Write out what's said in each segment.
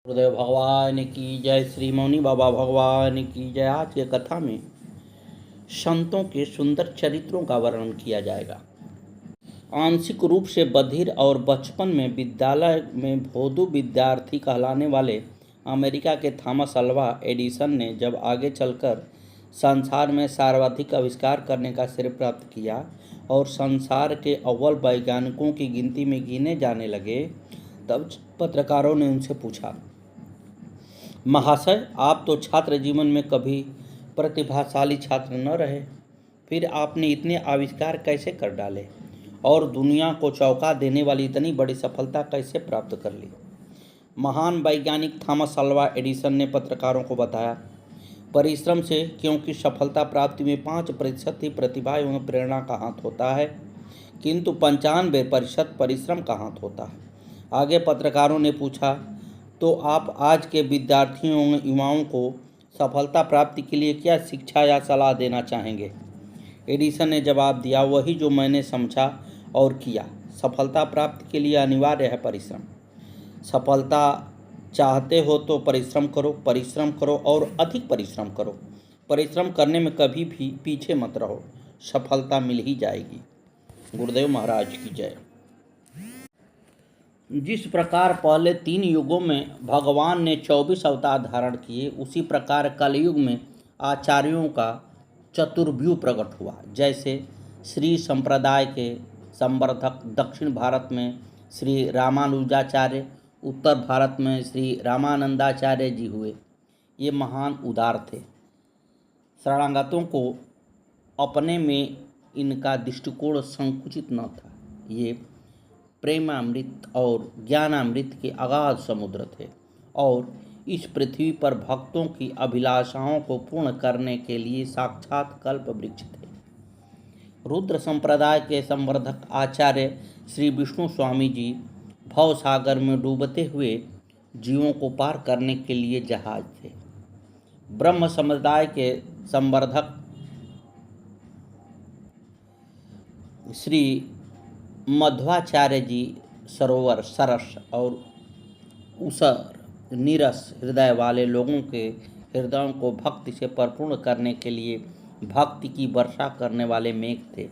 गुरुदेव भगवान की जय। श्री मौनी बाबा भगवान की जय। आज की कथा में संतों के सुंदर चरित्रों का वर्णन किया जाएगा। आंशिक रूप से बधिर और बचपन में विद्यालय में भोदू विद्यार्थी कहलाने वाले अमेरिका के थॉमस अल्वा एडिसन ने जब आगे चलकर संसार में सर्वाधिक आविष्कार करने का श्रेय प्राप्त किया और संसार के अव्वल वैज्ञानिकों की गिनती में गिने जाने लगे, तब पत्रकारों ने उनसे पूछा, महाशय, आप तो छात्र जीवन में कभी प्रतिभाशाली छात्र न रहे, फिर आपने इतने आविष्कार कैसे कर डाले और दुनिया को चौंका देने वाली इतनी बड़ी सफलता कैसे प्राप्त कर ली? महान वैज्ञानिक थॉमस अल्वा एडिसन ने पत्रकारों को बताया, परिश्रम से, क्योंकि सफलता प्राप्ति में 5% ही प्रतिभा एवं प्रेरणा का हाथ होता है, किंतु 95% परिश्रम का हाथ होता है। आगे पत्रकारों ने पूछा, तो आप आज के विद्यार्थियों एवं युवाओं को सफलता प्राप्ति के लिए क्या शिक्षा या सलाह देना चाहेंगे? एडिसन ने जवाब दिया, वही जो मैंने समझा और किया। सफलता प्राप्ति के लिए अनिवार्य है परिश्रम। सफलता चाहते हो तो परिश्रम करो और अधिक परिश्रम करो। परिश्रम करने में कभी भी पीछे मत रहो, सफलता मिल ही जाएगी। गुरुदेव महाराज की जय। जिस प्रकार पहले 3 युगों में भगवान ने 24 अवतार धारण किए, उसी प्रकार कलयुग में आचार्यों का चतुर्व्यूह प्रकट हुआ। जैसे श्री संप्रदाय के संवर्धक दक्षिण भारत में श्री रामानुजाचार्य, उत्तर भारत में श्री रामानंदाचार्य जी हुए। ये महान उदार थे। शरणागतों को अपने में इनका दृष्टिकोण संकुचित न था। ये प्रेमामृत और ज्ञानामृत के अगाध समुद्र थे और इस पृथ्वी पर भक्तों की अभिलाषाओं को पूर्ण करने के लिए साक्षात कल्प वृक्ष थे। रुद्र संप्रदाय के संवर्धक आचार्य श्री विष्णु स्वामी जी भव सागर में डूबते हुए जीवों को पार करने के लिए जहाज थे। ब्रह्म समुदाय के संवर्धक श्री मध्वाचार्य जी सरोवर, सरस और उसर नीरस हृदय वाले लोगों के हृदयों को भक्ति से परिपूर्ण करने के लिए भक्ति की वर्षा करने वाले मेघ थे।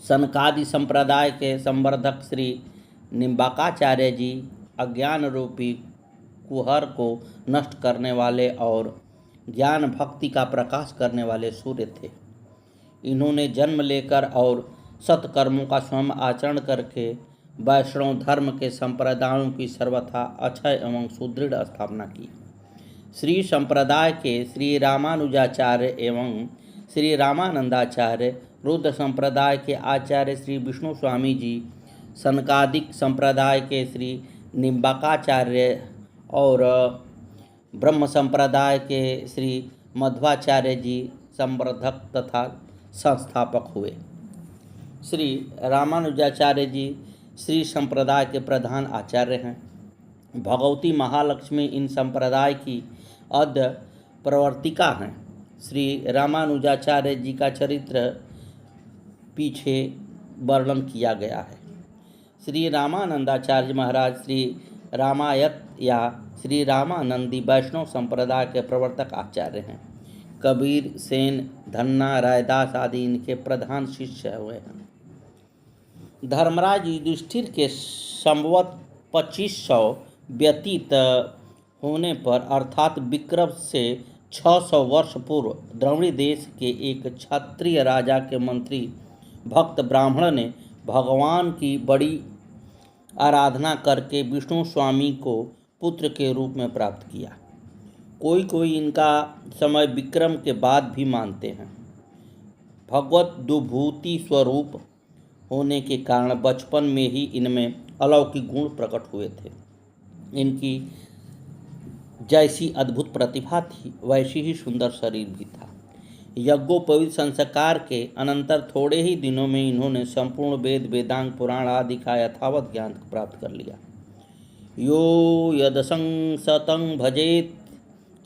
सनकादि संप्रदाय के संवर्धक श्री निम्बाकाचार्य जी अज्ञान रूपी कुहर को नष्ट करने वाले और ज्ञान भक्ति का प्रकाश करने वाले सूर्य थे। इन्होंने जन्म लेकर और सत्कर्मों का स्वयं आचरण करके वैष्णव धर्म के संप्रदायों की सर्वथा अक्षय एवं सुदृढ़ स्थापना की। श्री संप्रदाय के श्री रामानुजाचार्य एवं श्री रामानंदाचार्य, रुद्र संप्रदाय के आचार्य श्री विष्णु स्वामी जी, सनकादिक संप्रदाय के श्री निम्बाकाचार्य और ब्रह्म संप्रदाय के श्री मध्वाचार्य जी संवर्धक तथा संस्थापक हुए। श्री रामानुजाचार्य जी श्री संप्रदाय के प्रधान आचार्य हैं। भगवती महालक्ष्मी इन संप्रदाय की अद्य प्रवर्तिका हैं। श्री रामानुजाचार्य जी का चरित्र पीछे वर्णन किया गया है। श्री रामानंदाचार्य महाराज श्री रामायत या श्री रामानंदी वैष्णव संप्रदाय के प्रवर्तक आचार्य हैं। कबीर, सेन, धन्ना, रायदास आदि इनके प्रधान शिष्य हुए हैं। धर्मराज युधिष्ठिर के संवत 2500 व्यतीत होने पर अर्थात विक्रम से 600 वर्ष पूर्व द्रविड़ देश के एक क्षत्रिय राजा के मंत्री भक्त ब्राह्मण ने भगवान की बड़ी आराधना करके विष्णु स्वामी को पुत्र के रूप में प्राप्त किया। कोई इनका समय विक्रम के बाद भी मानते हैं। भगवत दुभूति स्वरूप होने के कारण बचपन में ही इनमें अलौकिक गुण प्रकट हुए थे। इनकी जैसी अद्भुत प्रतिभा थी, वैसी ही सुंदर शरीर भी था। यज्ञोपवीत संस्कार के अनंतर थोड़े ही दिनों में इन्होंने संपूर्ण वेद, वेदांग, पुराण आदि का यथावत ज्ञान प्राप्त कर लिया। यो यदसं सतं भजेत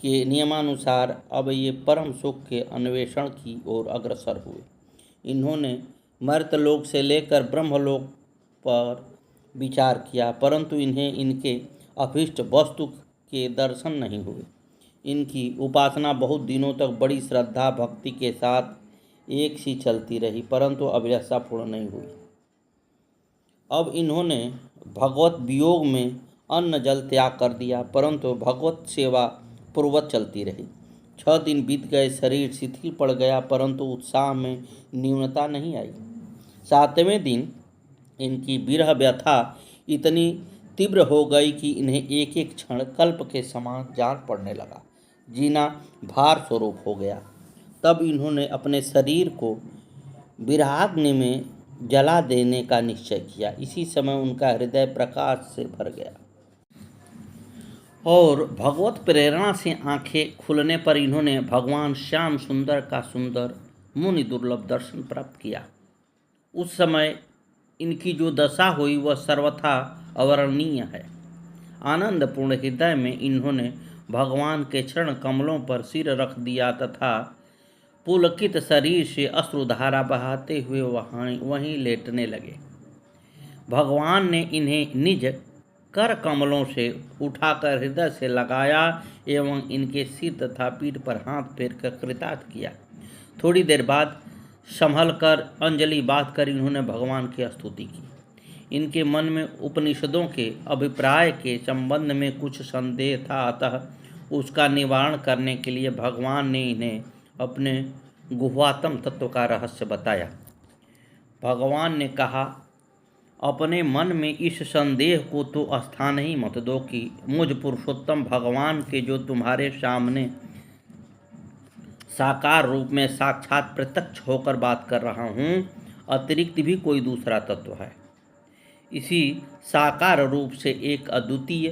के नियमानुसार अब ये परम सुख के अन्वेषण की ओर अग्रसर हुए। इन्होंने मर्त्यलोक से लेकर ब्रह्मलोक पर विचार किया, परंतु इन्हें इनके अभीष्ट वस्तु के दर्शन नहीं हुए। इनकी उपासना बहुत दिनों तक बड़ी श्रद्धा भक्ति के साथ एक सी चलती रही, परंतु अभिलाषा पूर्ण नहीं हुई। अब इन्होंने भगवत वियोग में अन्न जल त्याग कर दिया, परंतु भगवत सेवा पूर्वत चलती रही। 6 दिन बीत गए, शरीर शिथिल पड़ गया, परंतु उत्साह में न्यूनता नहीं आई। 7वें दिन इनकी विरह व्यथा इतनी तीव्र हो गई कि इन्हें एक एक क्षण कल्प के समान जान पड़ने लगा, जीना भार स्वरूप हो गया। तब इन्होंने अपने शरीर को विरहाग्नि में जला देने का निश्चय किया। इसी समय उनका हृदय प्रकाश से भर गया और भगवत प्रेरणा से आंखें खुलने पर इन्होंने भगवान श्याम सुंदर का सुंदर मुनि दुर्लभ दर्शन प्राप्त किया। उस समय इनकी जो दशा हुई वह सर्वथा अवर्णनीय है। आनंदपूर्ण हृदय में इन्होंने भगवान के चरण कमलों पर सिर रख दिया तथा पुलकित शरीर से अश्रुधारा बहाते हुए वहीं लेटने लगे। भगवान ने इन्हें निज कर कमलों से उठाकर हृदय से लगाया एवं इनके सिर तथा पीठ पर हाथ फेर कर कृतार्थ किया। थोड़ी देर बाद संभल कर अंजलि बांधकर इन्होंने भगवान की स्तुति की। इनके मन में उपनिषदों के अभिप्राय के संबंध में कुछ संदेह था, अतः उसका निवारण करने के लिए भगवान ने इन्हें अपने गुह्यतम तत्व का रहस्य बताया। भगवान ने कहा, अपने मन में इस संदेह को तो स्थान ही मत दो कि मुझ पुरुषोत्तम भगवान के जो तुम्हारे सामने साकार रूप में साक्षात प्रत्यक्ष होकर बात कर रहा हूँ, अतिरिक्त भी कोई दूसरा तत्व है। इसी साकार रूप से एक अद्वितीय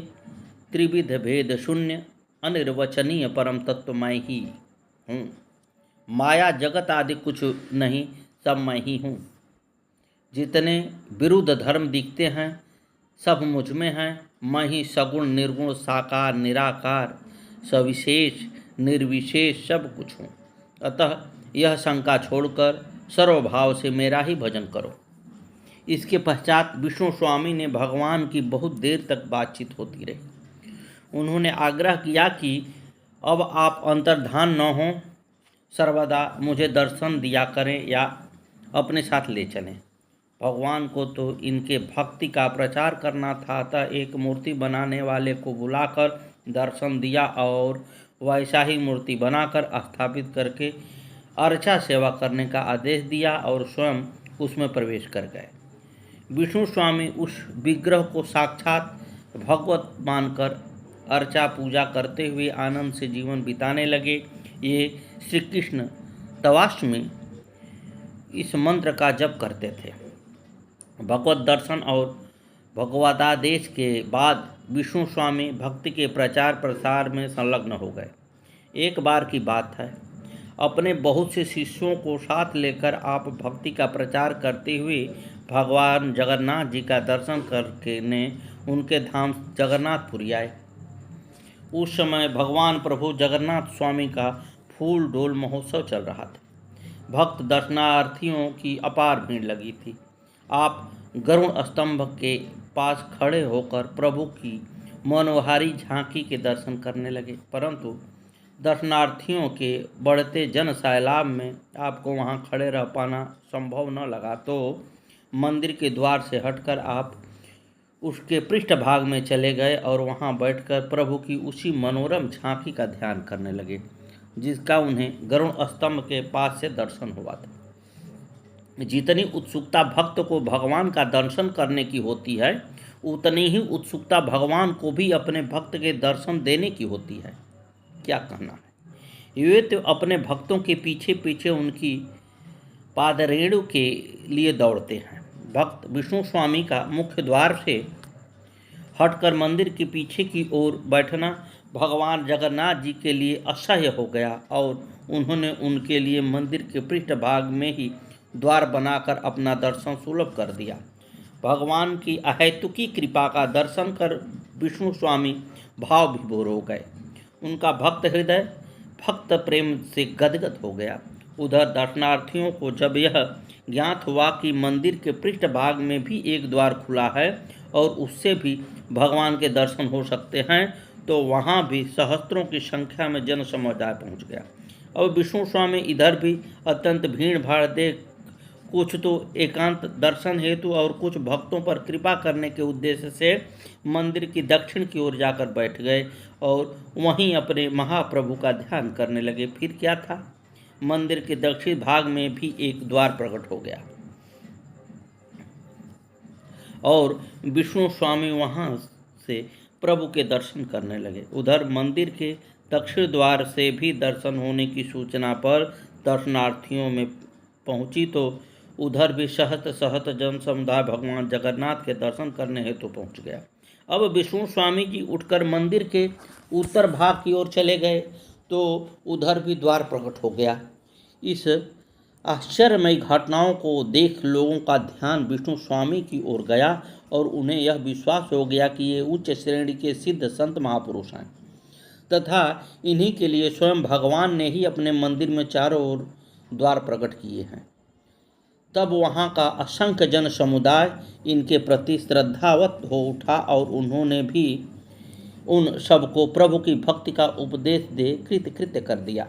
त्रिविध भेद शून्य अनिर्वचनीय परम तत्व मैं ही हूँ। माया जगत आदि कुछ नहीं, सब मैं ही हूँ। जितने विरुद्ध धर्म दिखते हैं सब मुझ में हैं। मैं ही सगुण निर्गुण साकार निराकार सविशेष निर्विशेष सब कुछ हूँ। अतः यह शंका छोड़कर सर्वभाव से मेरा ही भजन करो। इसके पश्चात विष्णु स्वामी ने भगवान की बहुत देर तक बातचीत होती रही। उन्होंने आग्रह किया कि अब आप अंतर्धान न हों, सर्वदा मुझे दर्शन दिया करें या अपने साथ ले चलें। भगवान को तो इनके भक्ति का प्रचार करना था, अतः एक मूर्ति बनाने वाले को बुलाकर दर्शन दिया और वैसा ही मूर्ति बनाकर स्थापित करके अर्चा सेवा करने का आदेश दिया और स्वयं उसमें प्रवेश कर गए। विष्णु स्वामी उस विग्रह को साक्षात भगवत मानकर अर्चा पूजा करते हुए आनंद से जीवन बिताने लगे। ये श्री कृष्ण तवाष्टमी इस मंत्र का जप करते थे। भगवत दर्शन और भगवदादेश के बाद विष्णु स्वामी भक्ति के प्रचार प्रसार में संलग्न हो गए। एक बार की बात है, अपने बहुत से शिष्यों को साथ लेकर आप भक्ति का प्रचार करते हुए भगवान जगन्नाथ जी का दर्शन करके ने उनके धाम जगन्नाथपुरी आए। उस समय भगवान प्रभु जगन्नाथ स्वामी का फूल डोल महोत्सव चल रहा था। भक्त दर्शनार्थियों की अपार भीड़ लगी थी। आप गरुड़ स्तंभ के पास खड़े होकर प्रभु की मनोहारी झांकी के दर्शन करने लगे, परंतु दर्शनार्थियों के बढ़ते जन सैलाब में आपको वहां खड़े रह पाना संभव न लगा, तो मंदिर के द्वार से हटकर आप उसके पृष्ठभाग में चले गए और वहां बैठकर प्रभु की उसी मनोरम झांकी का ध्यान करने लगे जिसका उन्हें गरुड़ स्तंभ के पास से दर्शन हुआ था। जितनी उत्सुकता भक्त को भगवान का दर्शन करने की होती है, उतनी ही उत्सुकता भगवान को भी अपने भक्त के दर्शन देने की होती है। क्या कहना है। वे तो अपने भक्तों के पीछे पीछे उनकी पादरेणु के लिए दौड़ते हैं। भक्त विष्णु स्वामी का मुख्य द्वार से हटकर मंदिर के पीछे की ओर बैठना भगवान जगन्नाथ जी के लिए असह्य हो गया और उन्होंने उनके लिए मंदिर के पृष्ठभाग में ही द्वार बनाकर अपना दर्शन सुलभ कर दिया। भगवान की अहेतुकी कृपा का दर्शन कर विष्णु स्वामी भाव विभोर हो गए। उनका भक्त हृदय भक्त प्रेम से गदगद हो गया। उधर दर्शनार्थियों को जब यह ज्ञात हुआ कि मंदिर के पृष्ठभाग में भी एक द्वार खुला है और उससे भी भगवान के दर्शन हो सकते हैं, तो वहाँ भी सहस्त्रों की संख्या में जन समुदाय पहुँच गया। अब विष्णु स्वामी इधर भी अत्यंत भीड़ भाड़ देख कुछ तो एकांत दर्शन हेतु और कुछ भक्तों पर कृपा करने के उद्देश्य से मंदिर की दक्षिण की ओर जाकर बैठ गए और वहीं अपने महाप्रभु का ध्यान करने लगे। फिर क्या था, मंदिर के दक्षिण भाग में भी एक द्वार प्रकट हो गया और विष्णु स्वामी वहां से प्रभु के दर्शन करने लगे। उधर मंदिर के दक्षिण द्वार से भी दर्शन होने की सूचना पर दर्शनार्थियों में पहुंची, तो उधर भी सहत सहत जन समुदाय भगवान जगन्नाथ के दर्शन करने हेतु पहुंच गया। अब विष्णु स्वामी जी उठकर मंदिर के उत्तर भाग की ओर चले गए, तो उधर भी द्वार प्रकट हो गया। इस आश्चर्यमयी घटनाओं को देख लोगों का ध्यान विष्णु स्वामी की ओर गया और उन्हें यह विश्वास हो गया कि ये उच्च श्रेणी के सिद्ध संत महापुरुष हैं तथा इन्हीं के लिए स्वयं भगवान ने ही अपने मंदिर में चारों ओर द्वार प्रकट किए हैं। तब वहाँ का असंख्य जन समुदाय इनके प्रति श्रद्धावत हो उठा और उन्होंने भी उन सबको प्रभु की भक्ति का उपदेश दे कृतकृत्य कर दिया।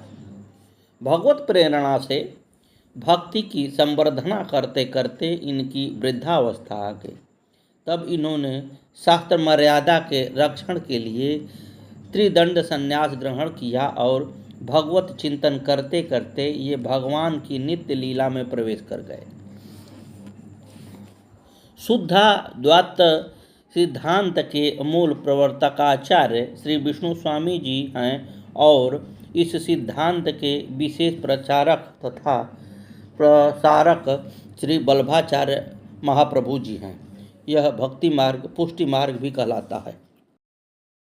भगवत प्रेरणा से भक्ति की संवर्धना करते करते इनकी वृद्धावस्था आ गई। तब इन्होंने शास्त्र मर्यादा के रक्षण के लिए त्रिदंड संन्यास ग्रहण किया और भगवत चिंतन करते करते ये भगवान की नित्य लीला में प्रवेश कर गए। शुद्धाद्वैत सिद्धांत के मूल प्रवर्तकाचार्य श्री विष्णु स्वामी जी हैं और इस सिद्धांत के विशेष प्रचारक तथा प्रसारक श्री वल्लभाचार्य महाप्रभु जी हैं। यह भक्ति मार्ग पुष्टि मार्ग भी कहलाता है।